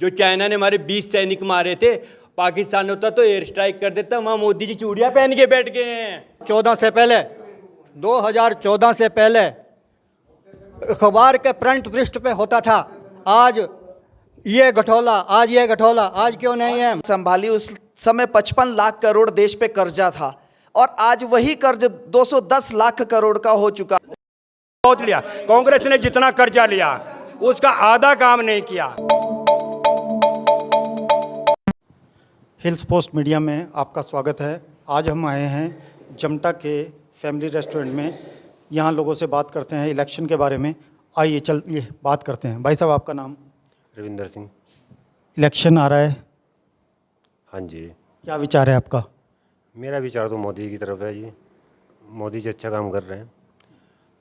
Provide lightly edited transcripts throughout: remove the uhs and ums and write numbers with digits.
जो चाइना ने हमारे 20 सैनिक मारे थे, पाकिस्तान होता तो एयर स्ट्राइक कर देता। वहाँ मोदी जी चूड़ियाँ पहन के बैठ गए हैं। 2014 से पहले अखबार के फ्रंट पृष्ठ पे होता था, आज ये घटोला, आज क्यों नहीं है? संभाली उस समय 55 लाख करोड़ देश पे कर्जा था और आज वही कर्ज 210 लाख करोड़ का हो चुका। बहुत लिया, कांग्रेस ने जितना कर्जा लिया उसका आधा काम नहीं किया। हिल्स पोस्ट मीडिया में आपका स्वागत है। आज हम आए हैं जमटा के फैमिली रेस्टोरेंट में। यहाँ लोगों से बात करते हैं इलेक्शन के बारे में। आइए चलिए बात करते हैं। भाई साहब, आपका नाम? रविंदर सिंह। इलेक्शन आ रहा है, हाँ जी। क्या विचार है आपका? मेरा विचार तो मोदी की तरफ है जी। मोदी जी अच्छा काम कर रहे हैं,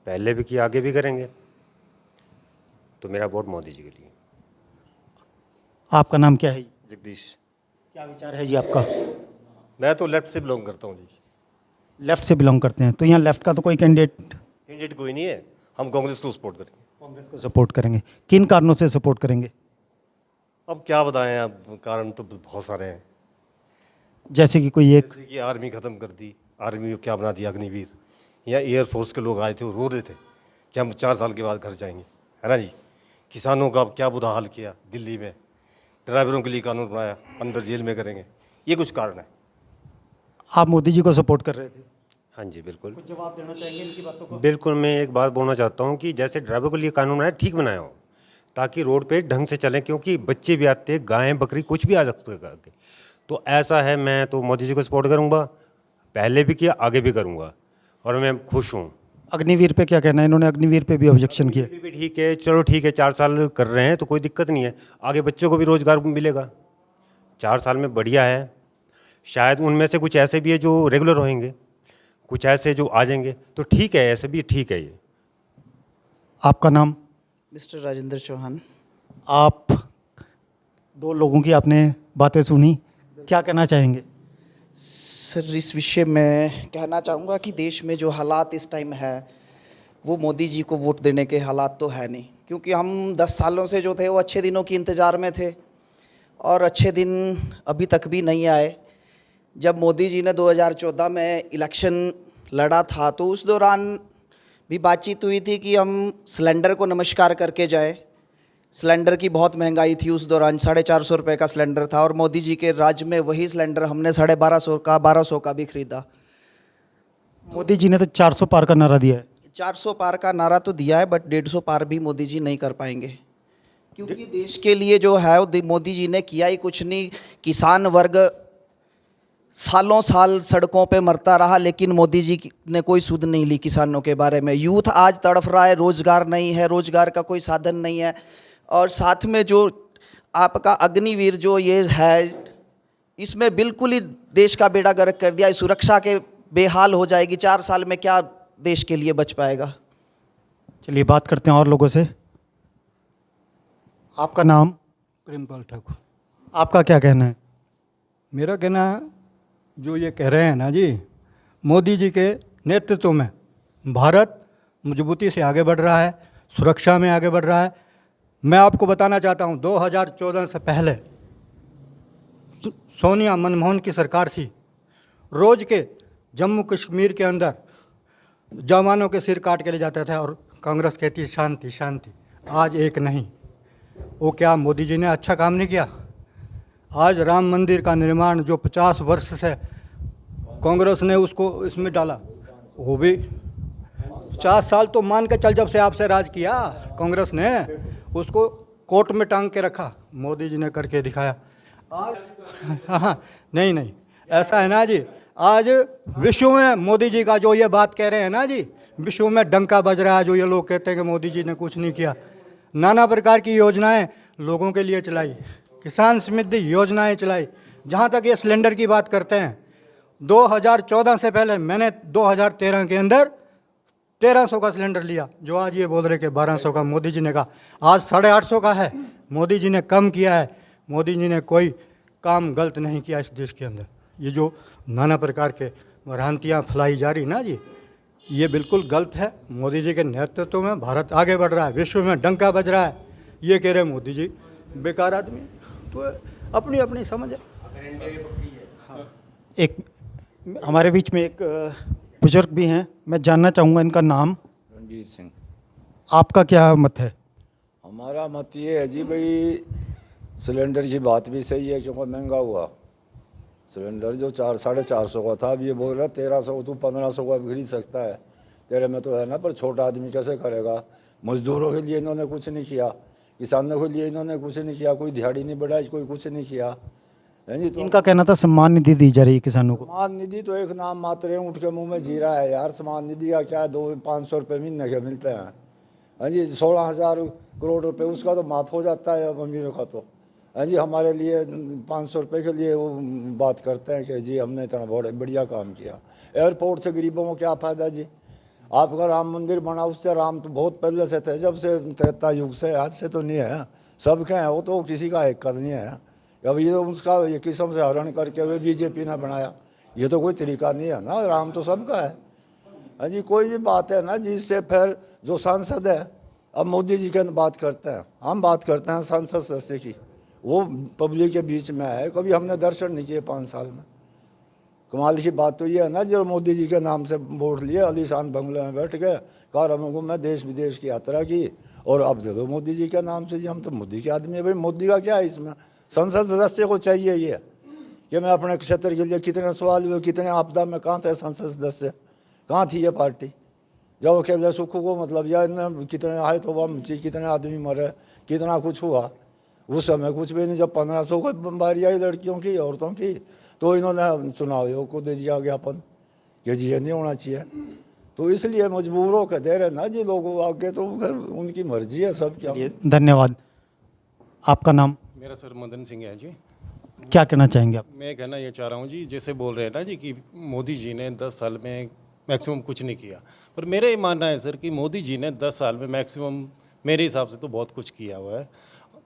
पहले भी किया, आगे भी करेंगे, तो मेरा वोट मोदी जी के लिए। आपका नाम क्या है? जगदीश। क्या विचार है जी आपका? मैं तो लेफ्ट से बिलोंग करता हूँ जी। लेफ्ट से बिलोंग करते हैं, तो यहाँ लेफ्ट का तो कोई कैंडिडेट कोई नहीं है, हम कांग्रेस को सपोर्ट करेंगे। कांग्रेस को सपोर्ट करेंगे। किन कारणों से सपोर्ट करेंगे? अब क्या बताएं, अब कारण तो बहुत सारे हैं। जैसे कि कोई एक? जैसे कि आर्मी ख़त्म कर दी, आर्मी को क्या बना दिया अग्निवीर। यहाँ एयरफोर्स के लोग आए थे, वो रो रहे थे कि हम 4 साल के बाद घर जाएंगे, है ना जी। किसानों का क्या बुरा हाल किया दिल्ली में, ड्राइवरों के लिए कानून बनाया, अंदर जेल में करेंगे। ये कुछ कारण है। आप मोदी जी को सपोर्ट कर रहे थे? हाँ जी, बिल्कुल। कुछ जवाब देना चाहेंगे इनकी बातों को? बिल्कुल, मैं एक बात बोलना चाहता हूँ कि जैसे ड्राइवर के लिए कानून बनाया, ठीक बनाया हो, ताकि रोड पे ढंग से चलें, क्योंकि बच्चे भी आते हैं, गायें बकरी कुछ भी आ सकते हैं। तो ऐसा है, मैं तो मोदी जी को सपोर्ट करूँगा, पहले भी किया, आगे भी करूँगा, और मैं खुश हूँ। अग्निवीर पे क्या कहना है? इन्होंने अग्निवीर पे भी ऑब्जेक्शन किया। भी ठीक है, चलो ठीक है, 4 साल कर रहे हैं तो कोई दिक्कत नहीं है, आगे बच्चों को भी रोज़गार मिलेगा। 4 साल में बढ़िया है। शायद उनमें से कुछ ऐसे भी है जो रेगुलर होंगे, कुछ ऐसे जो आ जाएंगे, तो ठीक है, ऐसे भी ठीक है। ये आपका नाम? मिस्टर राजेंद्र चौहान। आप 2 लोगों की आपने बातें सुनी, क्या कहना चाहेंगे? सर, इस विषय में कहना चाहूँगा कि देश में जो हालात इस टाइम है वो मोदी जी को वोट देने के हालात तो है नहीं, क्योंकि हम 10 सालों से जो थे वो अच्छे दिनों की इंतज़ार में थे और अच्छे दिन अभी तक भी नहीं आए। जब मोदी जी ने 2014 में इलेक्शन लड़ा था तो उस दौरान भी बातचीत हुई थी कि हम सिलेंडर को नमस्कार करके जाए। सिलेंडर की बहुत महंगाई थी उस दौरान, 450 रुपये का सिलेंडर था और मोदी जी के राज्य में वही सिलेंडर हमने 1250 का भी खरीदा। मोदी जी ने तो 400 पार का नारा दिया है। 400 पार का नारा तो दिया है, बट 150 पार भी मोदी जी नहीं कर पाएंगे, क्योंकि देश के लिए जो है वो मोदी जी ने किया ही कुछ नहीं। किसान वर्ग सालों साल सड़कों पे मरता रहा, लेकिन मोदी जी ने कोई सुध नहीं ली किसानों के बारे में। यूथ आज तड़फ रहा है, रोज़गार नहीं है, रोज़गार का कोई साधन नहीं है। और साथ में जो आपका अग्निवीर जो ये है, इसमें बिल्कुल ही देश का बेड़ा गर्क कर दिया। सुरक्षा के बेहाल हो जाएगी, 4 साल में क्या देश के लिए बच पाएगा। चलिए बात करते हैं और लोगों से। आपका नाम? प्रेमपाल ठाकुर। आपका क्या कहना है? मेरा कहना जो ये कह रहे हैं ना जी, मोदी जी के नेतृत्व में भारत मजबूती से आगे बढ़ रहा है, सुरक्षा में आगे बढ़ रहा है। मैं आपको बताना चाहता हूँ, 2014 से पहले सोनिया मनमोहन की सरकार थी। रोज़ के जम्मू कश्मीर के अंदर जवानों के सिर काट के ले जाते थे और कांग्रेस कहती शांति शांति। आज एक नहीं। वो क्या मोदी जी ने अच्छा काम नहीं किया? आज राम मंदिर का निर्माण जो 50 वर्ष से कांग्रेस ने उसको इसमें डाला, वो भी 50 साल तो मान के चल, जब से आपसे राज किया कांग्रेस ने, उसको कोर्ट में टांग के रखा, मोदी जी ने करके दिखाया। आज हाँ, नहीं, ऐसा है ना जी। आज विश्व में मोदी जी का जो ये बात कह रहे हैं ना जी, विश्व में डंका बज रहा है। जो ये लोग कहते हैं कि मोदी जी ने कुछ नहीं किया, नाना प्रकार की योजनाएं लोगों के लिए चलाई, किसान समृद्धि योजनाएं चलाई। जहाँ तक ये सिलेंडर की बात करते हैं, 2014 से पहले मैंने 2013 के अंदर 1300 का सिलेंडर लिया, जो आज ये बोल रहे कि 1200 का। मोदी जी ने कहा आज 850 का है। मोदी जी ने कम किया है। मोदी जी ने कोई काम गलत नहीं किया इस देश के अंदर। ये जो नाना प्रकार के भ्रांतियाँ फैलाई जा रही ना जी, ये बिल्कुल गलत है। मोदी जी के नेतृत्व में भारत आगे बढ़ रहा है, विश्व में डंका बज रहा है। ये कह रहे मोदी जी बेकार आदमी। तो अपनी अपनी समझ है। एक हमारे बीच में एक बुजुर्ग भी हैं, मैं जानना चाहूँगा इनका नाम। रणजीत सिंह। आपका क्या मत है? हमारा मत ये है जी भाई, सिलेंडर की बात भी सही है क्योंकि महंगा हुआ सिलेंडर। जो 400-450 का था, अब ये बोल रहा 1300 तू 1500 का खरीद सकता है, तेरे में तो है ना, पर छोटा आदमी कैसे करेगा। मजदूरों के लिए इन्होंने कुछ नहीं किया, किसानों के लिए इन्होंने कुछ नहीं किया, कोई दिहाड़ी नहीं बढ़ाई, कोई कुछ नहीं किया है जी। तो इनका कहना था सम्मान निधि दी जा रही है किसानों को। सम्मान निधि तो एक नाम मात्र है, उठ के मुंह में जीरा है यार। सम्मान निधि का क्या 200-500 रुपये महीने के मिलते हैं, हाँ जी। 16,000 करोड़ रुपए उसका तो माफ़ हो जाता है अमीरों का तो, हाँ जी। हमारे लिए 500 रुपये के लिए वो बात करते हैं कि जी हमने इतना बहुत बढ़िया काम किया। एयरपोर्ट से गरीबों को क्या फ़ायदा जी। आपका राम मंदिर बना, उससे राम तो बहुत पहले से थे, जब से त्रेता युग से, आज से तो नहीं है। सबके हैं, वो तो किसी का एक कर नहीं है। अब ये तो उसका ये किस्म से हरण करके वे बीजेपी ने बनाया, ये तो कोई तरीका नहीं है ना। राम तो सबका है, हाँ जी। कोई भी बात है ना जिससे फिर जो सांसद है, अब मोदी जी की बात करते हैं, हम बात करते हैं सांसद सदस्य की, वो पब्लिक के बीच में है। कभी हमने दर्शन नहीं किए 5 साल में। कमाल की बात तो ये है ना, जो मोदी जी के नाम से वोट लिए, आलीशान बंगले में बैठ के कार हमको मैं देश विदेश की यात्रा की, और अब दे दो मोदी जी के नाम से जी। हम तो मोदी के आदमी है भाई, मोदी का क्या है इसमें। संसद सदस्य को चाहिए ये कि मैं अपने क्षेत्र के लिए कितने सवाल हुए, कितने आपदा में कहाँ थे संसद सदस्य, कहाँ थी ये पार्टी। जब अकेले सुख को मतलब या इनमें कितने आए तो वह कितने आदमी मरे, कितना कुछ हुआ, उस समय कुछ भी नहीं। जब 1500 को बारी आई लड़कियों की, औरतों की, तो इन्होंने चुनाव आयोग को दे दिया ज्ञापन कि जी ये नहीं होना चाहिए। तो इसलिए मजबूर होकर दे रहे ना जी लोगों आगे, तो फिर उनकी मर्जी है सब क्या। धन्यवाद। आपका नाम? मेरा सर मदन सिंह है जी। क्या कहना चाहेंगे आप? मैं कहना ये चाह रहा हूँ जी, जैसे बोल रहे हैं ना जी कि मोदी जी ने 10 साल में मैक्सिमम कुछ नहीं किया, पर मेरा ये मानना है सर कि मोदी जी ने 10 साल में मैक्सिमम मेरे हिसाब से तो बहुत कुछ किया हुआ है।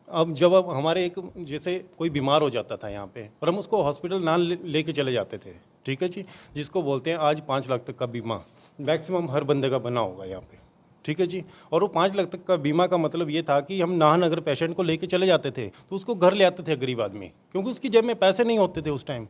अब जब हमारे एक जैसे कोई बीमार हो जाता था यहाँ पे, और हम उसको हॉस्पिटल ना लेके चले जाते थे, ठीक है जी, जिसको बोलते हैं आज 5 लाख तक का बीमा मैक्सिमम हर बंदे का बना होगा यहाँ पे, ठीक है जी। और वो 5 लाख तक का बीमा का मतलब ये था कि हम अगर पेशेंट को लेके चले जाते थे तो उसको घर ले आते थे गरीब आदमी, क्योंकि उसकी जेब में पैसे नहीं होते थे उस टाइम।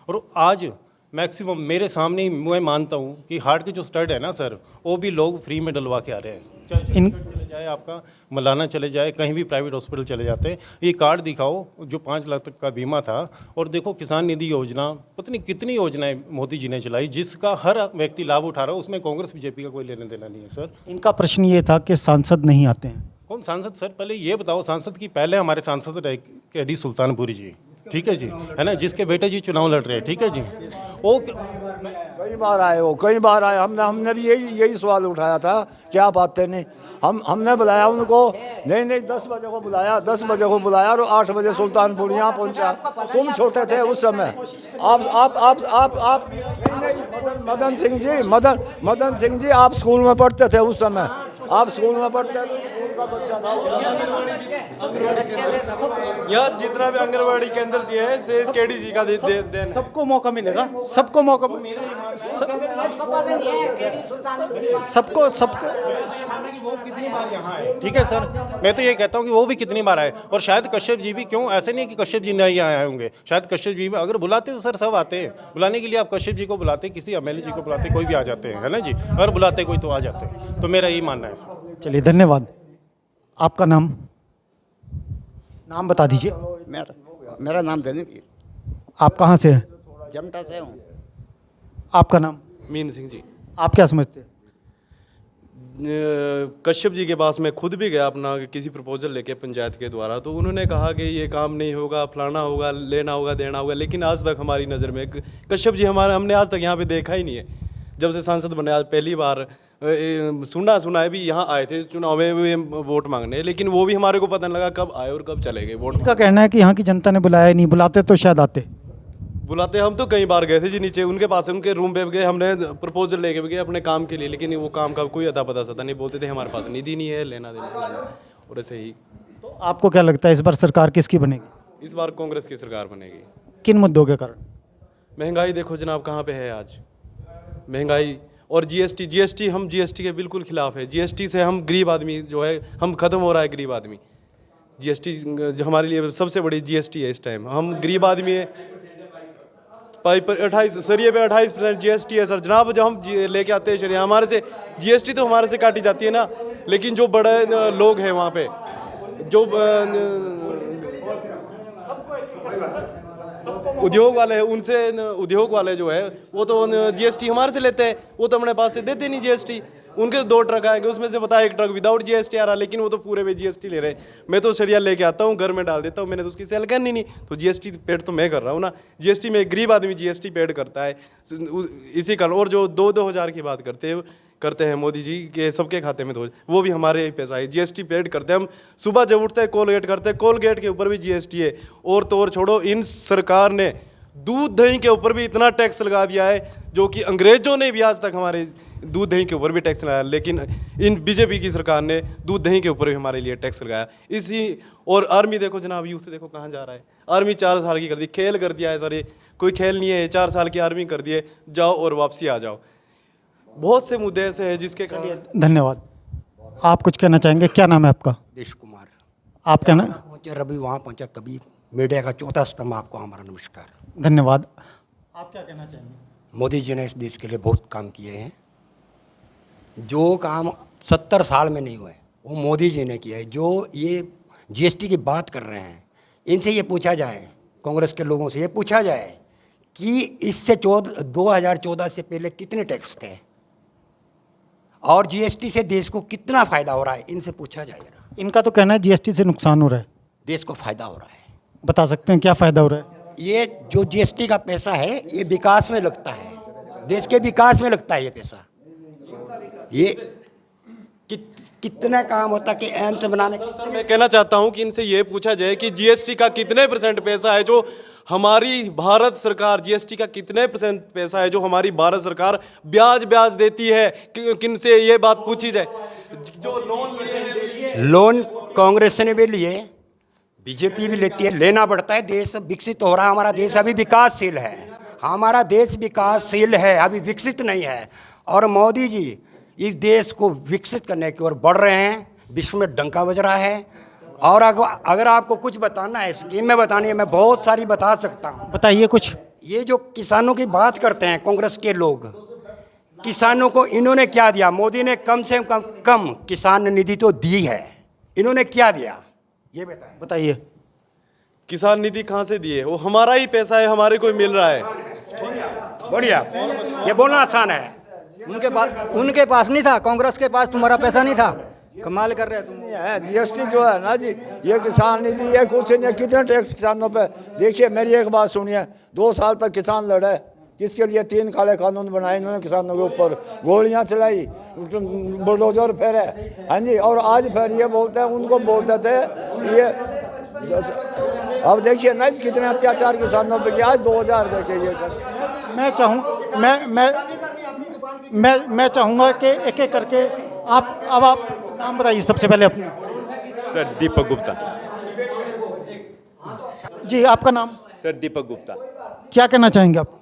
और आज मैक्सिमम मेरे सामने ही मैं मानता हूँ कि हार्ट के जो स्टड है ना सर, वो भी लोग फ्री में डलवा के आ रहे हैं। चाहे चले जाए, आपका मलाना चले जाए, कहीं भी प्राइवेट हॉस्पिटल चले जाते हैं, ये कार्ड दिखाओ जो 5 लाख तक का बीमा था। और देखो किसान निधि योजना, पता नहीं कितनी योजनाएं मोदी जी ने चलाई, जिसका हर व्यक्ति लाभ उठा रहा है। उसमें कांग्रेस बीजेपी का कोई लेने देना नहीं है सर। इनका प्रश्न ये था कि सांसद नहीं आते हैं। कौन सांसद सर? पहले ये बताओ सांसद की। पहले हमारे सांसद रहे केडी सुल्तानपुरी जी, ठीक है जी, है ना, जिसके बेटे जी चुनाव लड़ रहे हैं, ठीक है जी। वो कई बार आए, वो कई बार आए। हमने भी यही सवाल उठाया था, क्या बात है। नहीं हमने बुलाया उनको, नहीं 10 बजे को बुलाया, 10 बजे को बुलाया, और 8 बजे सुल्तानपुर यहाँ पहुँचा। तुम छोटे थे उस समय। आप मदन सिंह जी आप स्कूल में पढ़ते थे उस समय, आप स्कूल में पढ़ते थे, स्कूल का बच्चा था यहाँ जितना भी आंगनबाड़ी केंद्र दिए हैं से केडीसी का दे सबको मौका मिलेगा, सबको मौका सबको वो कितनी बार यहाँ आए, ठीक है सर। मैं तो ये कहता हूँ कि वो भी कितनी बार आए, और शायद कश्यप जी भी, क्यों ऐसे नहीं है कि कश्यप जी नहीं आए होंगे, शायद कश्यप जी भी अगर बुलाते तो सर सब आते हैं। बुलाने के लिए आप कश्यप जी को बुलाते, किसी एमएलए जी को बुलाते, कोई भी आ जाते हैं, है ना जी। अगर बुलाते कोई तो आ जाते हैं, तो मेरा यही मानना है सर। चलिए धन्यवाद। आपका नाम बता दीजिए। मेरा नाम धनीवीर, आप कहाँ से हैं? जमटा से हूँ। आपका नाम? मीन सिंह जी। आप क्या समझते हैं? कश्यप जी के पास मैं खुद भी गया अपना किसी प्रपोजल लेके पंचायत के द्वारा, तो उन्होंने कहा कि ये काम नहीं होगा, फलाना होगा, लेना होगा, देना होगा, लेकिन आज तक हमारी नज़र में कश्यप जी हमने आज तक यहाँ पे देखा ही नहीं है। जब से सांसद बने आज पहली बार सुना है भी यहाँ आए थे चुनाव में वोट मांगने, लेकिन वो भी हमारे को पता नहीं लगा कब आए और कब चले गए वोट। उनका कहना है कि यहाँ की जनता ने बुलाया नहीं, बुलाते तो शायद आते। बुलाते हम तो कई बार गए थे जी, नीचे उनके पास, उनके रूम पे गए, हमने प्रपोजल लेके गए अपने काम के लिए, लेकिन वो काम का कोई अता पता सता नहीं। बोलते थे हमारे पास निधि नहीं है, लेना देना, और ऐसे ही। तो आपको क्या लगता है इस बार सरकार किसकी बनेगी? इस बार कांग्रेस की सरकार बनेगी। किन मुद्दों के कारण? महंगाई देखो जनाब कहाँ पे है आज, महंगाई और जीएसटी हम जीएसटी के बिल्कुल खिलाफ है। जीएसटी से हम गरीब आदमी जो है, हम ख़त्म हो रहा है गरीब आदमी। जीएसटी हमारे लिए सबसे बड़ी जीएसटी है इस टाइम। हम गरीब आदमी है, पाइप पर 28 सरिये पे 28% जीएसटी है सर। जनाब जब हम लेके आते हैं सरिया, हमारे से जीएसटी तो हमारे से काटी जाती है ना, लेकिन जो बड़े लोग हैं वहाँ पे जो उद्योग वाले हैं, उनसे उद्योग वाले जो है वो तो जीएसटी हमारे से लेते हैं, वो तो अपने पास से देते नहीं जीएसटी। उनके 2 ट्रक आएंगे, उसमें से पता है 1 ट्रक विदाउट जीएसटी आ रहा है, लेकिन वो तो पूरे पे जीएसटी ले रहे हैं। मैं तो सरिया लेके आता हूँ, घर में डाल देता हूँ, मैंने तो उसकी सेल करनी नहीं, तो जीएसटी पेड तो मैं कर रहा हूँ ना। जीएसटी में एक गरीब आदमी जीएसटी पेड करता है इसी कारण। और जो 2-2 हज़ार की बात करते हैं मोदी जी के सबके खाते में, तो वो भी हमारे ही पैसा है, जीएसटी पेड करते हैं। हम सुबह जब उठते हैं कोलगेट करते हैं, कोलगेट के ऊपर भी जीएसटी है। और तो और छोड़ो, इन सरकार ने दूध दही के ऊपर भी इतना टैक्स लगा दिया है जो कि अंग्रेजों ने भी आज तक हमारे दूध दही के ऊपर भी टैक्स लगाया, लेकिन इन बीजेपी की सरकार ने दूध दही के ऊपर भी हमारे लिए टैक्स लगाया। इसी और आर्मी देखो जनाब, यूथ देखो कहाँ जा रहा है। आर्मी 4 साल की कर दी, खेल कर दिया है सर, ये कोई खेल नहीं है। 4 साल की आर्मी कर दिए, जाओ और वापसी आ जाओ। बहुत से मुद्दे ऐसे हैं जिसके कारण। धन्यवाद। आप कुछ कहना चाहेंगे? क्या नाम है आपका? देश कुमार। आप कहना पहुँचे रवि वहाँ पहुँचा कभी, मीडिया का चौथा स्तंभ आपको हमारा नमस्कार। धन्यवाद। आप क्या कहना चाहेंगे? मोदी जी ने इस देश के लिए बहुत काम किए हैं। जो काम 70 साल में नहीं हुए वो मोदी जी ने किया है। जो ये जीएसटी की बात कर रहे हैं, इनसे ये पूछा जाए, कांग्रेस के लोगों से ये पूछा जाए कि इससे 2014 से पहले कितने टैक्स थे और जीएसटी से देश को कितना फ़ायदा हो रहा है, इनसे पूछा जाए जरा। इनका तो कहना है जीएसटी से नुकसान हो रहा है, देश को फ़ायदा हो रहा है। बता सकते हैं क्या फ़ायदा हो रहा है? ये जो जीएसटी का पैसा है ये विकास में लगता है, देश के विकास में लगता है ये पैसा। ये कितना काम होता है कि एम्स बनाने। मैं कहना चाहता हूं कि इनसे ये पूछा जाए कि जीएसटी का कितने % पैसा है जो हमारी भारत सरकार, जीएसटी का कितने % पैसा है जो हमारी भारत सरकार ब्याज देती है, किनसे ये बात पूछी जाए। जो लोन लिए हैं, लोन कांग्रेस ने भी लिए, बीजेपी भी लेती है, लेना पड़ता है। देश विकसित हो रहा है, हमारा देश अभी विकासशील है, हमारा देश विकासशील है, अभी विकसित नहीं है। और मोदी जी इस देश को विकसित करने की ओर बढ़ रहे हैं, विश्व में डंका बज रहा है। और अगर आपको कुछ बताना है, स्कीमें बतानी है, मैं बहुत सारी बता सकता हूँ। बताइए कुछ। ये जो किसानों की बात करते हैं कांग्रेस के लोग, किसानों को इन्होंने क्या दिया? मोदी ने कम से कम किसान निधि तो दी है, इन्होंने क्या दिया ये बताइए। किसान निधि कहाँ से दिए? वो हमारा ही पैसा है, हमारे को ही मिल रहा है। बढ़िया, ये बोलना आसान है। उनके पास नहीं था, कांग्रेस के पास तुम्हारा पैसा नहीं था। कमाल कर रहे तुम। जीएसटी जो है ना जी, ये किसान निधि, ये कुछ नहीं, कितने टैक्स किसानों पे। देखिए मेरी एक बात सुनिए, 2 साल तक किसान लड़े, किसके लिए? 3 काले कानून बनाए इन्होंने किसानों के ऊपर, गोलियां चलाई, बुलडोजर फेरे, हाँ जी। और आज फिर ये बोलते हैं, उनको बोलते थे ये। अब देखिए ना कितने अत्याचार किसानों पे किया। आज 2000 देखे ये सर। मैं चाहूँगा कि एक एक करके आप नाम बताइए सबसे पहले अपना। सर दीपक गुप्ता। जी आपका नाम? सर दीपक गुप्ता। क्या कहना चाहेंगे आप?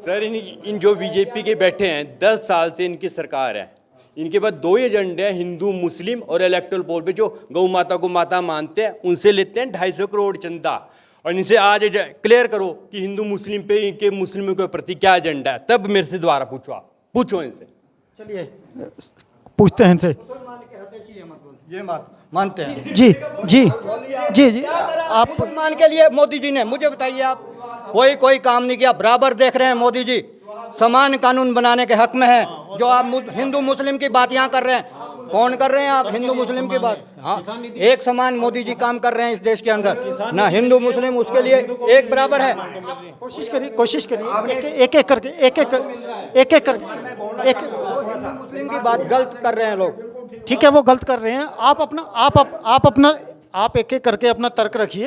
सर इन जो बीजेपी के बैठे हैं, 10 साल से इनकी सरकार है, इनके पास 2 एजेंडे हैं, हिंदू मुस्लिम और इलेक्टोरल पोल पे जो गौ माता को माता मानते हैं उनसे लेते हैं 250 करोड़ चंदा। और इनसे आज क्लियर करो कि हिंदू मुस्लिम पे, इनके मुस्लिमों के प्रति क्या एजेंडा है, तब मेरे से दोबारा पूछो। आप पूछो इनसे। चलिए पूछते हैं इनसे। ये मानते हैं? जी आप मुसलमान के लिए मोदी जी ने, मुझे बताइए, आप कोई काम नहीं किया। बराबर देख रहे हैं मोदी जी, समान कानून बनाने के हक में है। जो आप हिंदू मुस्लिम की बात यहाँ कर रहे हैं, कौन कर रहे हैं आप? हिंदू मुस्लिम की बात। हाँ, एक समान मोदी जी काम कर रहे हैं इस देश के अंदर ना। हिंदू मुस्लिम उसके लिए एक बराबर है। कोशिश करिए एक एक करके मुस्लिम की बात गलत कर रहे हैं लोग। ठीक है, वो गलत कर रहे हैं। आप एक एक करके अपना तर्क रखिए।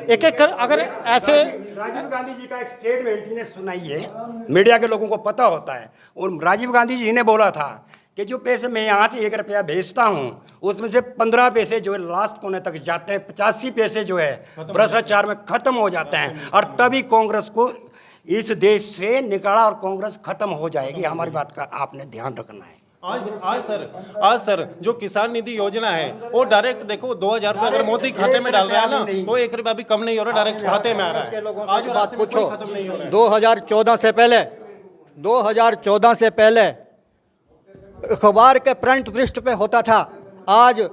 एक एक कर, अगर ऐसे राजीव गांधी जी का एक स्टेटमेंट इन्हें सुनाई है, मीडिया के लोगों को पता होता है। और राजीव गांधी जी ने बोला था कि जो पैसे मैं यहाँ से 1 रुपया भेजता हूँ, उसमें से 15 पैसे जो है लास्ट कोने तक जाते हैं, 85 पैसे जो है भ्रष्टाचार में खत्म हो जाते हैं। और तभी कांग्रेस को इस देश से निकाला और कांग्रेस खत्म हो जाएगी। हमारी बात का आपने ध्यान रखना है। आज सर जो किसान निधि योजना है वो डायरेक्ट देखो 2000 रुपये अगर मोदी खाते में डाल रहा है ना वो 1 रुपया भी कम नहीं हो रहा, डायरेक्ट खाते में आ रहा है। आज बात पूछो 2014 से पहले अखबार के फ्रंट पृष्ठ पे होता था, आज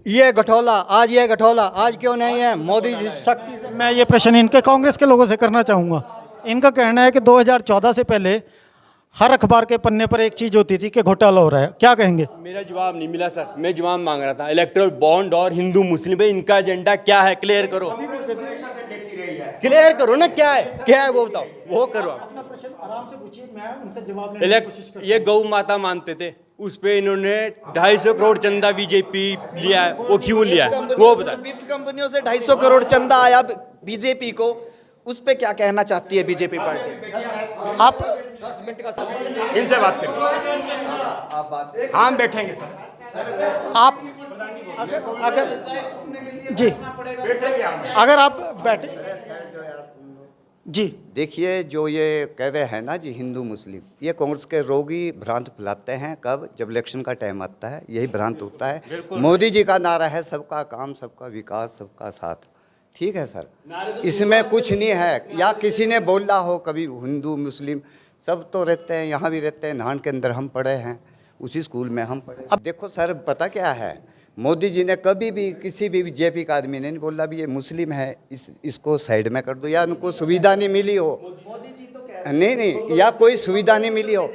ये गठौला, आज क्यों नहीं है? मोदी जी शक्ति से। मैं ये प्रश्न इनके कांग्रेस के लोगों से करना चाहूँगा। इनका कहना है कि 2014 से पहले हर अखबार के पन्ने पर एक चीज़ होती थी कि घोटाला हो रहा है, क्या कहेंगे? मेरा जवाब नहीं मिला सर, मैं जवाब मांग रहा था। इलेक्टोरल बॉन्ड और हिंदू मुस्लिम पे इनका एजेंडा क्या है, क्लियर करो ना, क्या है वो बताओ, वो करो। आराम से पूछिए, मैं उनसे जवाब लेने की कोशिश ये गौ माता मानते थे, उस पे इन्होंने 250 करोड़ चंदा बीजेपी लिया है, वो क्यों लिया है वो बताओ। बीफ कंपनियों से 250 करोड़ चंदा आया बीजेपी को, उस पे क्या कहना चाहती है बीजेपी पार्टी? आप 10 मिनट का इनसे बात करें, हम बैठेंगे सर। आप अगर जी अगर आप बैठे जी। देखिए जो ये कह रहे हैं ना जी हिंदू मुस्लिम, ये कांग्रेस के रोगी भ्रांत फैलाते हैं। कब? जब इलेक्शन का टाइम आता है यही भ्रांत होता है। मोदी जी का नारा है सबका काम, सबका विकास, सबका साथ। ठीक है सर, इसमें कुछ नहीं है। या किसी ने बोला हो कभी हिंदू मुस्लिम सब तो रहते हैं, यहाँ भी रहते हैं। नाहन के अंदर हम पढ़े हैं, उसी स्कूल में हम पढ़े। अब देखो सर, पता क्या है, मोदी जी ने कभी भी किसी भी बीजेपी का आदमी ने नहीं बोला भी ये मुस्लिम है इसको साइड में कर दो, या उनको सुविधा नहीं मिली हो। मोदी जी तो कह नहीं, या कोई सुविधा नहीं मिली हो।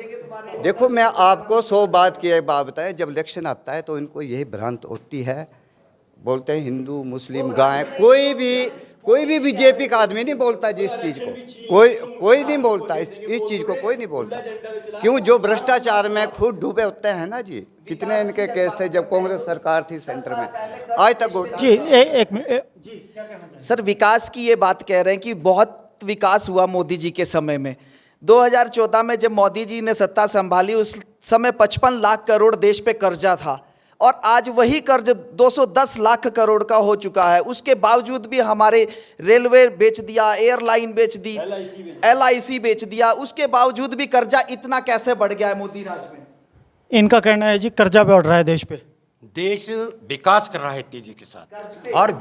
देखो मैं आपको 100 बात की एक बात बताए, जब इलेक्शन आता है तो इनको यही भ्रांत होती है, बोलते हैं हिंदू मुस्लिम गाय। कोई भी बीजेपी का आदमी नहीं बोलता जिस चीज़ को, कोई नहीं बोलता इस चीज़ को, कोई नहीं बोलता। क्यों? जो भ्रष्टाचार में खुद डूबे होते हैं ना जी। कितने इनके केस थे जब कांग्रेस सरकार थी सेंटर में, आज तक जी एक मिनट सर, विकास की ये बात कह रहे हैं कि बहुत विकास हुआ मोदी जी के समय में। 2014 में जब मोदी जी ने सत्ता संभाली उस समय 55 लाख करोड़ देश पे कर्जा था, और आज वही कर्ज 210 लाख करोड़ का हो चुका है। उसके बावजूद भी हमारे रेलवे बेच दिया, एयरलाइन बेच दी, LIC बेच दिया, उसके बावजूद भी कर्जा इतना कैसे बढ़ गया है मोदी राज में? इनका कहना है जी कर्जा बढ़ रहा है देश पे। देश विकास कर रहा है तेजी के साथ, और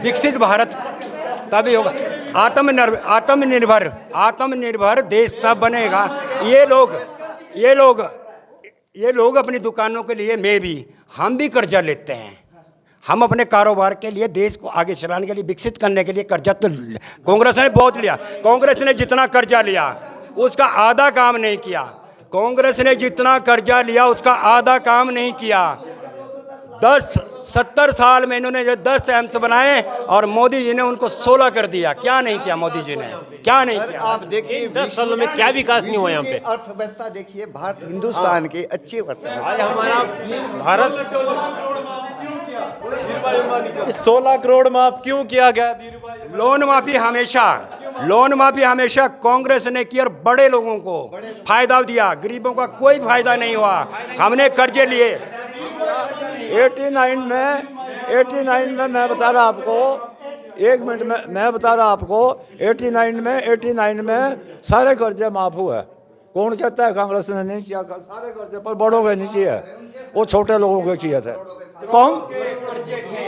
विकसित भारत तभी होगा। आत्मनिर्भर देश तब बनेगा। ये लोग अपनी दुकानों के लिए हम भी कर्जा लेते हैं। हम अपने कारोबार के लिए, देश को आगे चलाने के लिए, विकसित करने के लिए कर्जा तो कांग्रेस ने बहुत लिया। कांग्रेस ने जितना कर्जा लिया उसका आधा काम नहीं किया। कांग्रेस ने जितना कर्जा लिया उसका आधा काम नहीं किया। 70 साल में इन्होंने जो 10 एम्स बनाए और मोदी जी ने उनको 16 कर दिया। क्या नहीं किया मोदी जी ने, क्या नहीं किया? आप देखिए 10 सालों में क्या विकास नहीं हुआ यहाँ पे? अर्थव्यवस्था देखिए, भारत हिंदुस्तान की अच्छी अर्थव्यवस्था। आज हमारा भारत 16 करोड़ माफ क्यों किया गया? लोन माफी हमेशा कांग्रेस ने की, और बड़े लोगों को फायदा दिया, गरीबों का कोई फायदा नहीं हुआ। हमने कर्जे लिए 89 में मैं बता रहा आपको, 1 मिनट में मैं बता रहा आपको, 89 में सारे कर्जे माफ हुए। कौन कहता है कांग्रेस ने नहीं किया? सारे कर्जे पर बड़ों के नहीं किए, वो छोटे लोगों के किए थे।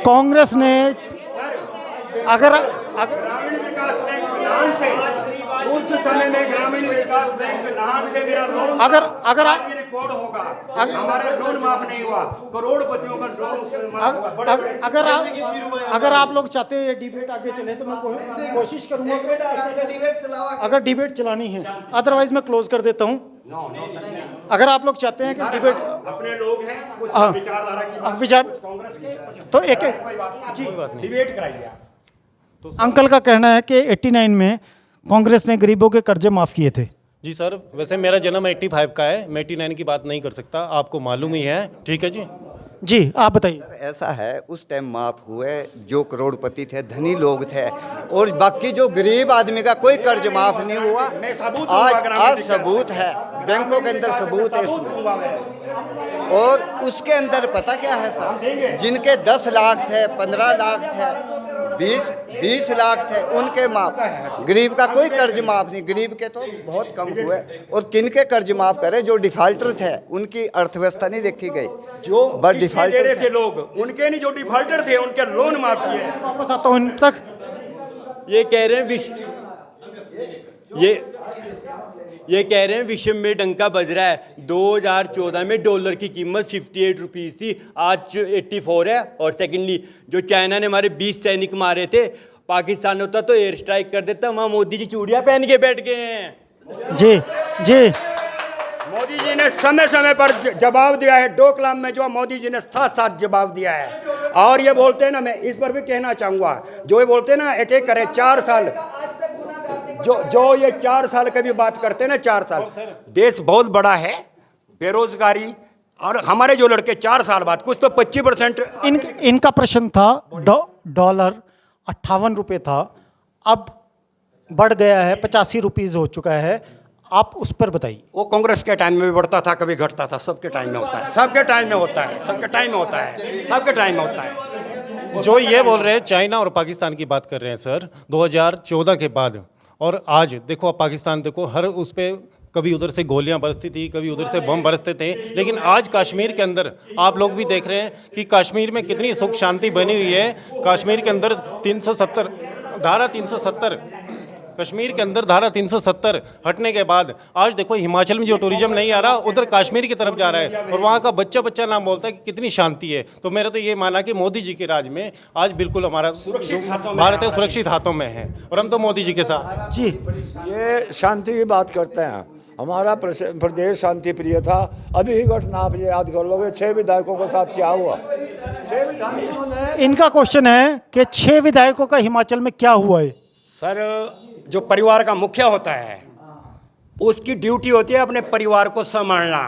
कांग्रेस ने अगर ग्रामीण विकास बैंक नाम से, उस समय में ग्रामीण विकास बैंक नाम से मेरा लोन अगर रिकॉर्ड होगा, हमारा लोन माफ नहीं हुआ। करोड़पतियों का लोन माफ हुआ। अगर आप लोग चाहते हैं ये डिबेट आगे चले तो मैं कोशिश करूंगा अगर डिबेट चलानी है, अदरवाइज मैं क्लोज कर देता हूं। अगर आप लोग चाहते हैं कि डिबेट, अपने लोग हैं, कुछ विचारधारा की विचार कांग्रेस के, तो एक जी डिबेट कराइए। अंकल का कहना है कि 89 में कांग्रेस ने गरीबों के कर्जे माफ़ किए थे। जी सर, वैसे मेरा जन्म 85 का है, मैं 89 की बात नहीं कर सकता, आपको मालूम ही है। ठीक है जी, आप बताइए। ऐसा है, उस टाइम माफ हुए जो करोड़पति थे, धनी लोग थे, और बाकी जो गरीब आदमी का कोई कर्ज माफ नहीं हुआ। आज सबूत है, बैंकों के अंदर सबूत है इसमें। और उसके अंदर पता क्या है सर, जिनके 10 लाख थे, 15 लाख थे, 20 लाख थे उनके माफ, गरीब का कोई कर्ज माफ नहीं, गरीब के तो बहुत कम हुए। और किनके कर्ज माफ करे? जो डिफाल्टर थे उनकी अर्थव्यवस्था नहीं देखी गई, जो बस किसने दे रहे डिफाल्टर थे लोग, उनके नहीं, जो डिफाल्टर थे उनके लोन माफ किए। वापस आता हूँ इन तक। ये कह रहे हैं ये कह रहे हैं विश्व में डंका बज रहा है। 2014 में डॉलर की कीमत 58 रुपीज़ थी, आज 84 है। और सेकेंडली जो चाइना ने हमारे 20 सैनिक मारे थे, पाकिस्तान होता तो एयर स्ट्राइक कर देता, वहाँ मोदी जी चूड़ियाँ पहन के बैठ गए हैं। जी जी मोदी जी ने समय समय पर जवाब दिया है। डोकलाम में जो मोदी जी ने साथ साथ जवाब दिया है। और ये बोलते हैं ना, मैं इस पर भी कहना चाहूँगा, जो ये बोलते हैं ना अटैक करे 4 साल, जो ये 4 साल की भी बात करते हैं ना, 4 साल, देश बहुत बड़ा है, बेरोजगारी, और हमारे जो लड़के 4 साल बाद कुछ तो 25% इनका प्रश्न था डॉलर 58 रुपये था, अब बढ़ गया है 85 रुपीज़ हो चुका है, आप उस पर बताइए। वो कांग्रेस के टाइम में भी बढ़ता था, कभी घटता था, सबके टाइम में होता है, सबके टाइम में होता है, सबके टाइम में होता है, सबके टाइम में होता है। जो ये बोल रहे हैं चाइना और पाकिस्तान की बात कर रहे हैं सर, 2014 के बाद और आज देखो, आप पाकिस्तान देखो, हर उस पर कभी उधर से गोलियां बरसती थी, कभी उधर से बम बरसते थे, लेकिन आज कश्मीर के अंदर आप लोग भी देख रहे हैं कि कश्मीर में कितनी सुख शांति बनी हुई है। कश्मीर के अंदर 370 धारा 370 कश्मीर के अंदर धारा 370 हटने के बाद आज देखो हिमाचल में जो टूरिज्म नहीं आ रहा, उधर कश्मीर की तरफ जा रहा है और वहाँ का बच्चा बच्चा नाम बोलता है कि कितनी शांति है। तो मेरा तो ये माना कि मोदी जी के राज में आज बिल्कुल हमारा भारत है सुरक्षित हाथों में है और हम तो मोदी जी के साथ। जी ये शांति की बात करते हैं, हमारा प्रदेश शांति प्रिय था। अभी ही घटना आप याद कर लोगे, 6 विधायकों के साथ क्या हुआ। 6 विधायकों ने, इनका क्वेश्चन है कि 6 विधायकों का हिमाचल में क्या हुआ है? सर, जो परिवार का मुखिया होता है उसकी ड्यूटी होती है अपने परिवार को संभालना।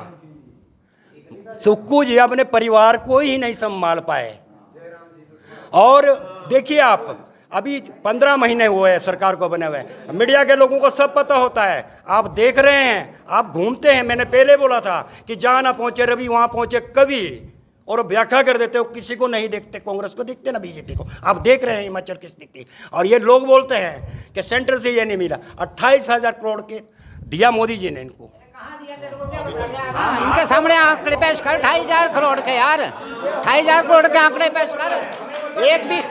सुक्कू जी अपने परिवार को ही नहीं संभाल पाए। और देखिए आप, अभी 15 महीने हुए हैं सरकार को बने हुए, मीडिया के लोगों को सब पता होता है, आप देख रहे हैं, आप घूमते हैं। मैंने पहले बोला था कि जहाँ ना पहुँचे रवि वहाँ पहुँचे कवि, और व्याख्या कर देते हो, किसी को नहीं देखते, कांग्रेस को देखते ना बीजेपी को। आप देख रहे हैं हिमाचल की स्थिति। और ये लोग बोलते हैं कि सेंटर से ये नहीं मिला, 28,000 करोड़ के दिया मोदी जी ने इनको। इनके सामने आंकड़े पेश कर 28,000 करोड़ के, यार 28,000 करोड़ के आंकड़े पेश कर। एक भी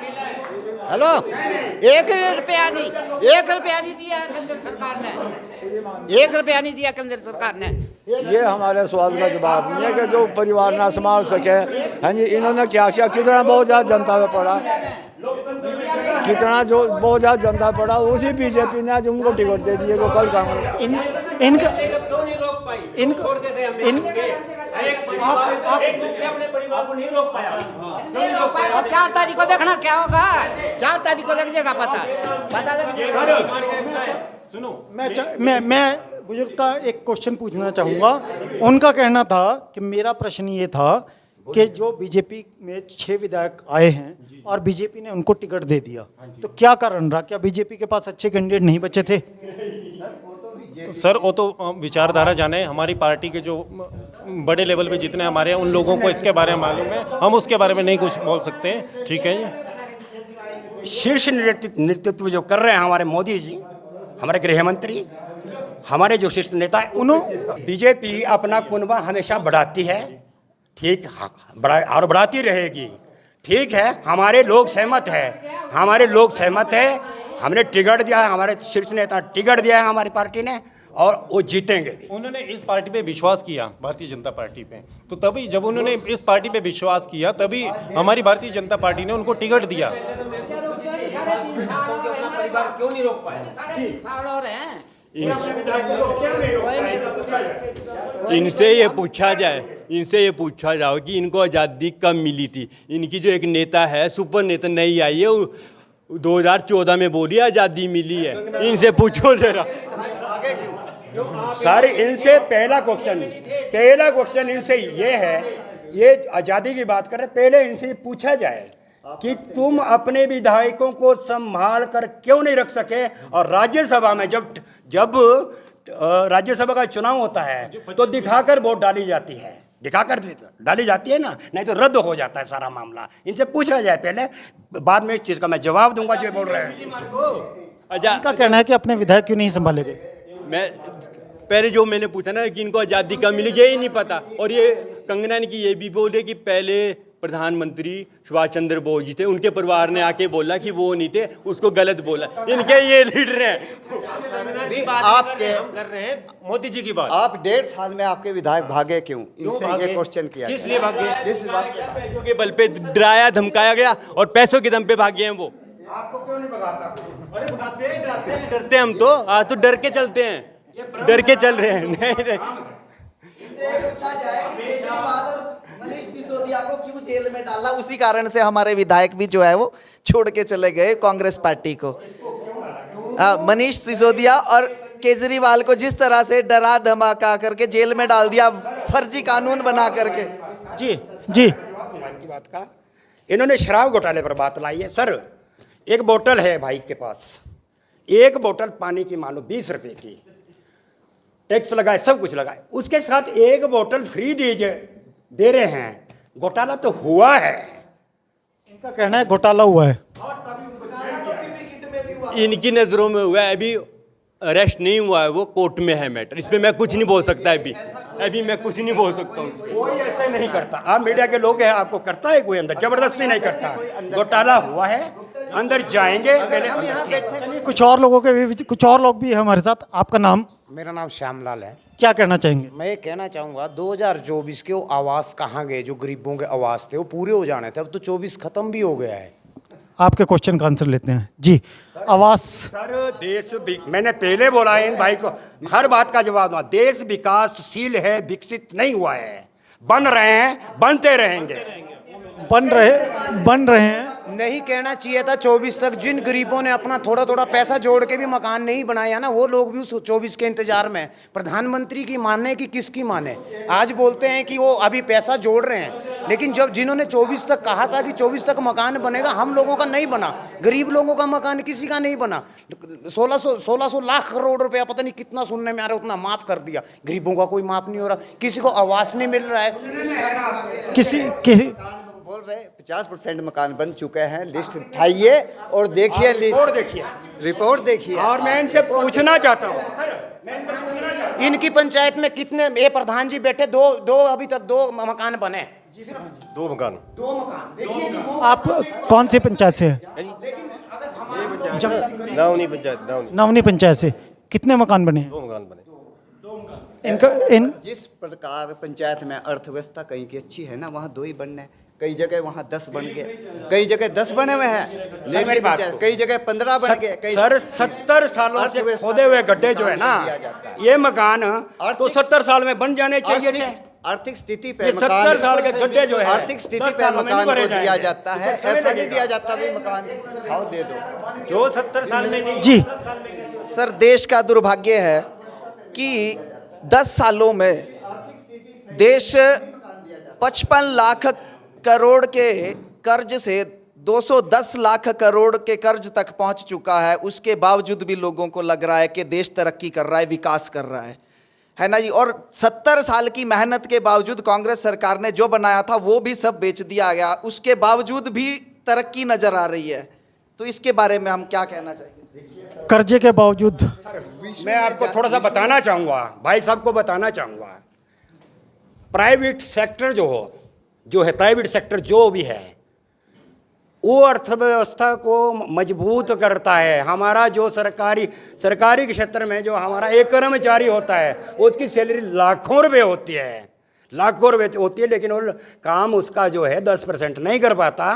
हेलो 1 रुपया नहीं, 1 रुपया नहीं दिया केंद्र सरकार ने, 1 रुपया नहीं दिया केंद्र सरकार ने। ये हमारे सवाल का जवाब नहीं है कि जो परिवार ना संभाल सके। हाँ जी, इन्होंने क्या किया, कितना बहुत ज़्यादा जनता पे पड़ा, कितना जो बहुत ज़्यादा जनता पड़ा, उसी बीजेपी ने आज उनको टिकट दे दिए, तो कल कांग्रेस अब 4 तारीख को देखना क्या होगा, 4 तारीख को लग जाएगा पता लग जाएगा। सुनो, मैं बुजुर्ग का एक क्वेश्चन पूछना चाहूँगा। उनका कहना था कि मेरा प्रश्न ये था कि जो बीजेपी में 6 विधायक आए हैं और बीजेपी ने उनको टिकट दे दिया, तो क्या कारण रहा? क्या बीजेपी के पास अच्छे कैंडिडेट नहीं बचे थे? सर वो तो विचारधारा जाने, हमारी पार्टी के जो बड़े लेवल पे जितने हमारे हैं उन लोगों को इसके बारे में मालूम है, हम उसके बारे में नहीं कुछ बोल सकते हैं। ठीक है, शीर्ष नेतृत्व जो कर रहे हैं हमारे मोदी जी, हमारे गृह मंत्री, हमारे जो शीर्ष नेता है, उन्होंने बीजेपी अपना कुनबा हमेशा बढ़ाती है, ठीक, और बढ़ाती रहेगी। ठीक है, हमारे लोग सहमत है, हमारे लोग सहमत है, हमने टिकट दिया है, हमारे शीर्ष नेता टिकट दिया है हमारी पार्टी ने, और वो जीतेंगे। उन्होंने इस पार्टी पे विश्वास किया, भारतीय जनता पार्टी पे, तो तभी जब उन्होंने इस पार्टी पे विश्वास किया तभी हमारी भारतीय जनता पार्टी ने उनको टिकट दिया। क्यों नहीं रोक पाए? 3.5 साल और हैं। इनसे ये पूछा जाओ कि इनको आज़ादी कब मिली थी। इनकी जो एक नेता है, सुपर नेता नई आई है, 2014 में बोली आज़ादी मिली है। इनसे पूछो जरा। सर, इनसे पहला क्वेश्चन इनसे ये है, ये आज़ादी की बात कर रहे, पहले इनसे पूछा जाए कि तुम अपने विधायकों को संभाल कर क्यों नहीं रख सके। और राज्यसभा में जब राज्यसभा का चुनाव होता है तो दिखाकर वोट डाली जाती है, दिखा कर डाली जाती है ना, नहीं तो रद्द हो जाता है सारा मामला। इनसे पूछा जाए पहले, बाद में इस चीज़ का मैं जवाब दूंगा जो बोल रहे हैं। अच्छा, इनका कहना है कि अपने विधायक क्यों नहीं संभाले गए। मैं पहले जो मैंने पूछा ना कि इनको आज़ादी कब मिली, यही नहीं पता। और ये कंगना ने की ये भी बोले कि पहले प्रधानमंत्री सुभाष चंद्र बोस जी थे, उनके परिवार ने आके बोला कि वो नहीं थे, उसको गलत बोला। इनके ये लीडर हैं। भी आपके कर रहे हैं मोदी जी की बात। आप 1.5 साल में आपके विधायक भागे क्यों? इनसे ये क्वेश्चन किया किस लिए भागे? किस बात के? पैसों के बल पे डराया धमकाया गया और पैसों के दम पे भागे हैं वो। आपको क्यों नहीं भगाता? अरे भगाते हैं, डरते हैं हम तो, आज तो डर के चलते हैं, डर के चल रहे हैं। नहीं पूछा जाए कि केजरीवाल और मनीष सिसोदिया को क्यों जेल में डाला, उसी कारण से हमारे विधायक भी जो है वो छोड़ के चले गए कांग्रेस पार्टी को। मनीष सिसोदिया और केजरीवाल को जिस तरह से डरा धमका करके जेल में डाल दिया, फर्जी कानून बना करके। जी जी, की बात का इन्होंने शराब घोटाले पर बात लाई है। सर, एक बोतल है भाई के पास, एक बोतल पानी की मानो 20 रुपए की, टैक्स लगाए, सब कुछ लगाए, उसके साथ एक बोतल फ्री दे रहे हैं। घोटाला तो हुआ है। इनका कहना है घोटाला हुआ है। इनकी नज़रों में हुआ है, अभी अरेस्ट नहीं हुआ है, वो कोर्ट में है मैटर। इस पे मैं कुछ नहीं बोल सकता, अभी मैं कुछ नहीं बोल सकता हूँ। कोई ऐसे नहीं करता। आप मीडिया के लोग हैं, आपको करता है कोई अंदर? जबरदस्ती नहीं करता। घोटाला हुआ है, अंदर जाएंगे पहले। कुछ और लोगों के भी, कुछ और लोग भी हैं हमारे साथ। आपका नाम? मेरा नाम श्यामलाल है। क्या कहना चाहेंगे? मैं ये कहना चाहूँगा 2024 के वो आवास कहाँ गए, जो गरीबों के आवास थे वो पूरे हो जाने थे, अब तो 24 खत्म भी हो गया है। आपके क्वेश्चन का आंसर लेते हैं जी। आवास सर, मैंने पहले बोला है इन भाई को, हर बात का जवाब दूंगा। देश विकासशील है, विकसित नहीं हुआ है। बन रहे हैं, बनते रहेंगे। बन रहे हैं। नहीं कहना चाहिए था 24 तक। जिन गरीबों ने अपना थोड़ा थोड़ा पैसा जोड़ के भी मकान नहीं बनाया ना, वो लोग भी उस 24 के इंतजार में। प्रधानमंत्री की माने कि किसकी माने? आज बोलते हैं कि वो अभी पैसा जोड़ रहे हैं, लेकिन जब जिन्होंने 24 तक कहा था कि 24 तक मकान बनेगा, हम लोगों का नहीं बना, गरीब लोगों का मकान किसी का नहीं बना। 1600 लाख करोड़ रुपया, पता नहीं कितना सुनने में आ रहा है, उतना माफ कर दिया। गरीबों का कोई माफ नहीं हो रहा, किसी को आवास नहीं मिल रहा है। किसी बोल रहे 50% मकान बन चुके हैं। लिस्ट उठाइए और देखिए, रिपोर्ट देखिए। और मैं इनसे पूछना चाहता हूँ, इनकी पंचायत में कितने, ये प्रधान जी बैठे, दो अभी तक 2 मकान बने। 2 मकान। आप कौन सी पंचायत से हैं? नवनी पंचायत। नवनी पंचायत से। कितने मकान बने? 2 मकान बने। जिस प्रकार पंचायत में अर्थव्यवस्था कहीं की अच्छी है ना, वहाँ 2 ही बनने, कई जगह वहाँ 10 बन गए, कई जगह 10 बने हुए हैं, कई जगह 15 बन गए। सर, 70 सालों से खोदे हुए गड्ढे जो है ना, ये मकान तो 70 साल में बन जाने चाहिए थे। आर्थिक स्थिति पे 70 साल के गड्ढे जो है, आर्थिक स्थिति पे मकान को दिया जाता है, ऐसा नहीं दिया जाता भी मकान आओ दे दो। जो 70 साल में नहीं। जी सर, देश का दुर्भाग्य है कि 10 सालों में देश 55 लाख करोड़ के कर्ज से 210 लाख करोड़ के कर्ज तक पहुंच चुका है। उसके बावजूद भी लोगों को लग रहा है कि देश तरक्की कर रहा है, विकास कर रहा है ना जी। और 70 साल की मेहनत के बावजूद कांग्रेस सरकार ने जो बनाया था वो भी सब बेच दिया गया, उसके बावजूद भी तरक्की नजर आ रही है। तो इसके बारे में हम क्या कहना चाहेंगे? कर्जे के बावजूद मैं आपको थोड़ा सा बताना चाहूँगा, भाई साहब को बताना चाहूँगा, प्राइवेट सेक्टर जो है प्राइवेट सेक्टर जो भी है, वो अर्थव्यवस्था को मजबूत करता है। हमारा जो सरकारी क्षेत्र में जो हमारा एक कर्मचारी होता है, उसकी सैलरी लाखों रुपए होती है, लेकिन वो काम उसका जो है 10% नहीं कर पाता।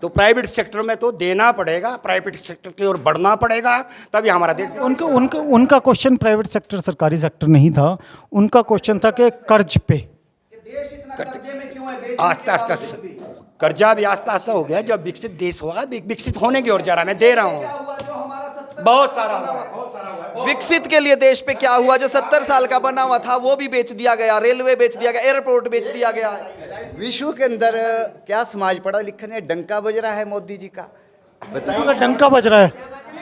तो प्राइवेट सेक्टर में तो देना पड़ेगा, प्राइवेट सेक्टर की ओर बढ़ना पड़ेगा, तभी हमारा देश। उनका क्वेश्चन प्राइवेट सेक्टर सरकारी सेक्टर नहीं था, उनका क्वेश्चन था कि कर्ज पे आस्ता आस्ता कर्जा भी आस्ता आस्ता हो गया। जब विकसित देश होगा, विकसित होने की ओर जा रहा है। मैं दे रहा हूँ बहुत सारा। विकसित के लिए देश पे क्या हुआ? जो 70 साल का बना हुआ था वो भी बेच दिया गया, रेलवे बेच दिया गया, एयरपोर्ट बेच दिया गया। विश्व के अंदर क्या समाज पढ़ा लिखा ने डंका बज रहा है मोदी जी का, बताइए। डंका बज रहा है,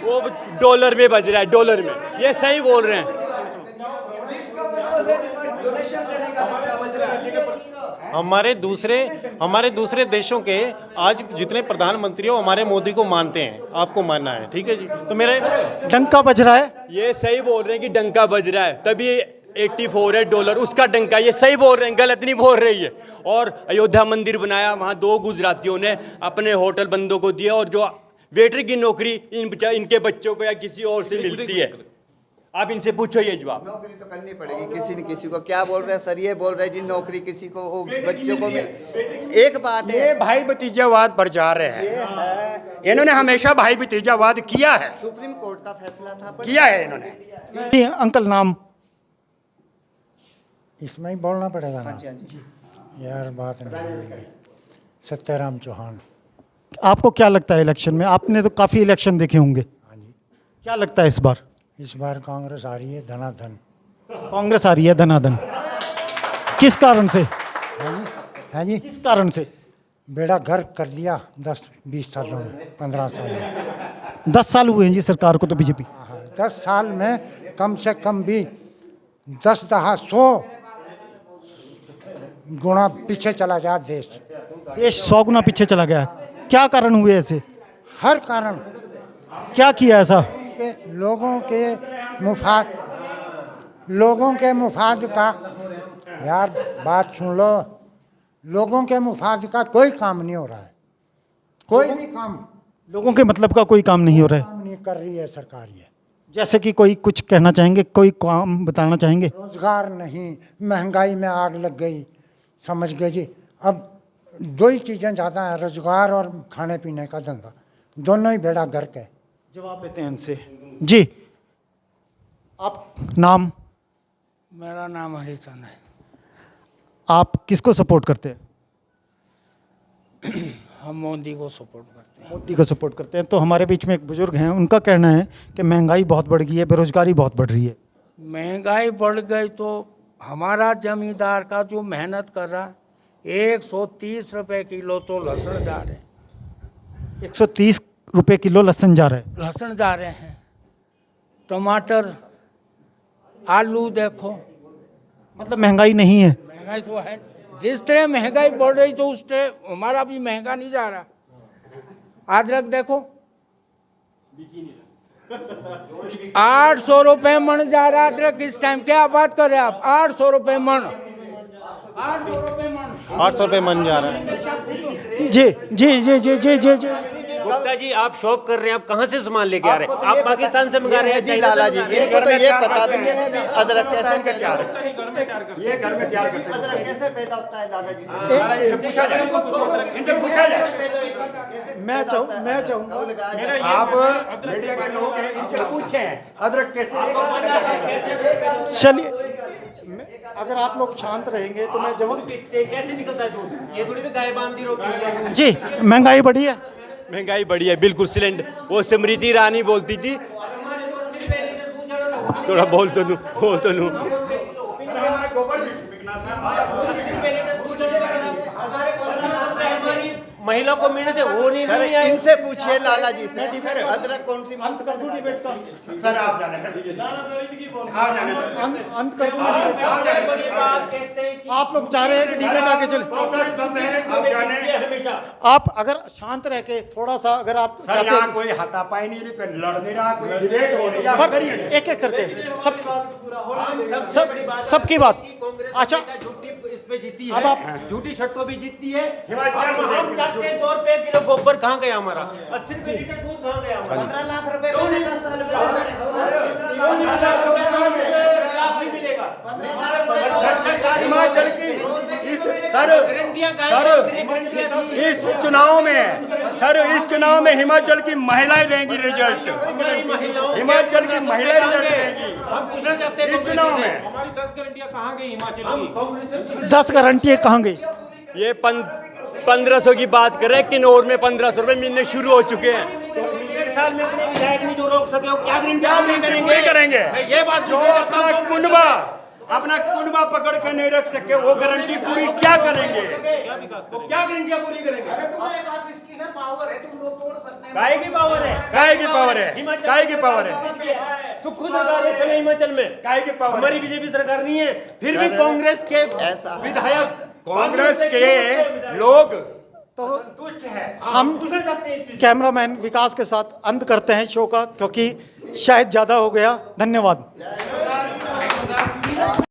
वो डॉलर में बज रहा है, डॉलर में। ये सही बोल रहे हैं। हमारे दूसरे देशों के आज जितने प्रधानमंत्री हो हमारे मोदी को मानते हैं, आपको मानना है, ठीक है जी। तो मेरे डंका बज रहा है, ये सही बोल रहे हैं कि डंका बज रहा है, तभी 84 है डॉलर उसका डंका, ये सही बोल रहे हैं, गलत नहीं बोल रही है। और अयोध्या मंदिर बनाया, वहाँ 2 गुजरातियों ने अपने होटल बंदों को दिया, और जो वेटर की नौकरी इनके बच्चों को या किसी और से मिलती है। आप इनसे पूछो ये जवाब। नौकरी तो करनी पड़ेगी किसी न किसी को। क्या बोल रहे हैं सर? ये बोल रहे हैं जी नौकरी किसी को, वो बच्चों को मिल। एक बात है, ये भाई भतीजावाद पर जा रहे हैं। इन्होंने हमेशा भाई भतीजावाद किया है, सुप्रीम कोर्ट का फैसला था, किया है इन्होंने। जी, अंकल नाम? इसमें ही बोलना पड़ेगा ना? हाँ जी। यार बात नहीं। सत्याराम चौहान। आपको क्या लगता है इलेक्शन में? आपने तो काफ़ी इलेक्शन देखे होंगे, क्या लगता है इस बार कांग्रेस आ रही है धनाधन। कांग्रेस आ रही है धनाधन? किस कारण से? है जी, किस कारण से? बेड़ा घर कर दिया 10-20 सालों में, 15 साल में। 10 साल हुए हैं जी सरकार को तो बीजेपी। 10 साल में कम से कम भी 10-100 गुना पीछे चला जाए देश। देश 100 गुना पीछे चला गया है। क्या कारण हुए ऐसे? हर कारण। क्या किया ऐसा? कि लोगों के मुफाद का, यार बात सुन लो, लोगों के मुफाद का कोई काम नहीं हो रहा है। कोई भी काम लोगों के मतलब का कोई काम नहीं हो रहा है। काम नहीं कर रही है सरकार। ये जैसे कि कोई कुछ कहना चाहेंगे, कोई काम बताना चाहेंगे? रोजगार नहीं, महंगाई में आग लग गई, समझ गए जी। अब 2 ही चीज़ें ज़्यादा हैं, रोजगार और खाने पीने का धंधा, दोनों ही बेड़ा गर्क है। जवाब लेते हैं इनसे। जी, आप नाम? मेरा नाम हरिचंद है। आप किसको सपोर्ट करते हैं? हम मोदी को सपोर्ट करते हैं। मोदी को सपोर्ट करते हैं। तो हमारे बीच में एक बुजुर्ग हैं, उनका कहना है कि महंगाई बहुत बढ़ गई है, बेरोजगारी बहुत बढ़ रही है। महंगाई बढ़ गई तो हमारा जमींदार का जो मेहनत कर रहा, 130 रुपए किलो तो लहसुन जा रहे हैं। 130 रुपए किलो लहसुन जा रहा है। लहसुन जा रहे हैं, टमाटर, आलू देखो। मतलब महंगाई नहीं है? महंगाई तो है, जिस तरह महंगाई बढ़ रही तो उस तरह हमारा भी महंगा नहीं जा रहा। अदरक देखो 800 रुपए मन जा रहा अदरक इस टाइम। क्या बात कर रहे हैं आप? 800 रुपए मन, 800 रुपए मन, 800 रुपये मन जा रहा है। जी जी जी जी जी जी जी। गुप्ता जी, आप शॉप कर रहे हैं, आप कहाँ से सामान लेके आ रहे हैं? आप पाकिस्तान से मंगा रहे हैं? जी लाला जी, इनको तो ये पता भी नहीं है भी अदरक कैसे पैदा होता है। ये घर में तैयार करते हैं। अदरक कैसे पैदा होता है लाला जी? इनसे पूछा जाए, इनसे पूछा जाए। मैं चाहूँगा आप मीडिया के लोग हैं, इनसे पूछें अदरक कैसे। चलिए, अगर आप लोग शांत रहेंगे तो मैं जवाब। कैसे निकलता है दूध? ये थोड़ी भी गाय बांध दी रोटी। जी, महंगाई बढ़ी है। महंगाई बढ़ी है, बिल्कुल। सिलेंडर, वो स्मृति ईरानी बोलती थी, थोड़ा बोल तो लूं। महिला को मिलने थे वो नहीं सर मिली है। इनसे पूछिए लाला जी से, अदरक कौन सी सर आप जाने अंत कर दूं। आप लोग चाह रहे हैं कि डिबेट आगे चले। आप अगर शांत रह के थोड़ा सा, अगर आप सर यहाँ कोई हाथापाई नहीं, कोई लड़ नहीं रहा, कोई डिबेट हो रही है। एक एक करके सबकी बात। अच्छा, इस पे जीती अब है, आप झूठी शर्तों भी जीती है। हिमाचल प्रदेश हम चाहते हैं 2 रुपए किलो गोबर कहाँ गया हमारा, 80 रुपए लीटर दूध कहाँ गया हमारा, 15 लाख रुपए 10 साल में मिलेगा। हिमाचल की इस चुनाव में हिमाचल की महिलाएं देंगी रिजल्ट। हिमाचल की महिलाएं रिजल्ट देंगी हम पूछना चाहते हैं इस चुनाव में। हमारी 10 गारंटियां कहाँ गई हिमाचल की? 10 गारंटियाँ कहाँ गई? ये 1500 की बात कर रहे हैं, किन्नौर में 1500 रुपए मिलने शुरू हो चुके हैं। 1.5 साल में अपने विधायक नहीं जो रोक सके, वो क्या करेंगे? ये बात जो अपना कुनबा पकड़ के नहीं रख सके, वो गारंटी पूरी क्या करेंगे? क्या गारंटियां पूरी करेंगे? तुम्हारे पास इसकी ना पावर है, तुम लोग तोड़ सकते हैं। काय की पावर है? काय की पावर है? सुखू सरकार इस समय हिमाचल में, हमारी बीजेपी सरकार नहीं है, फिर भी कांग्रेस के विधायक, कांग्रेस के लोग तो हम कैमरामैन विकास के साथ अंत करते हैं शो का, क्योंकि शायद ज़्यादा हो गया। धन्यवाद।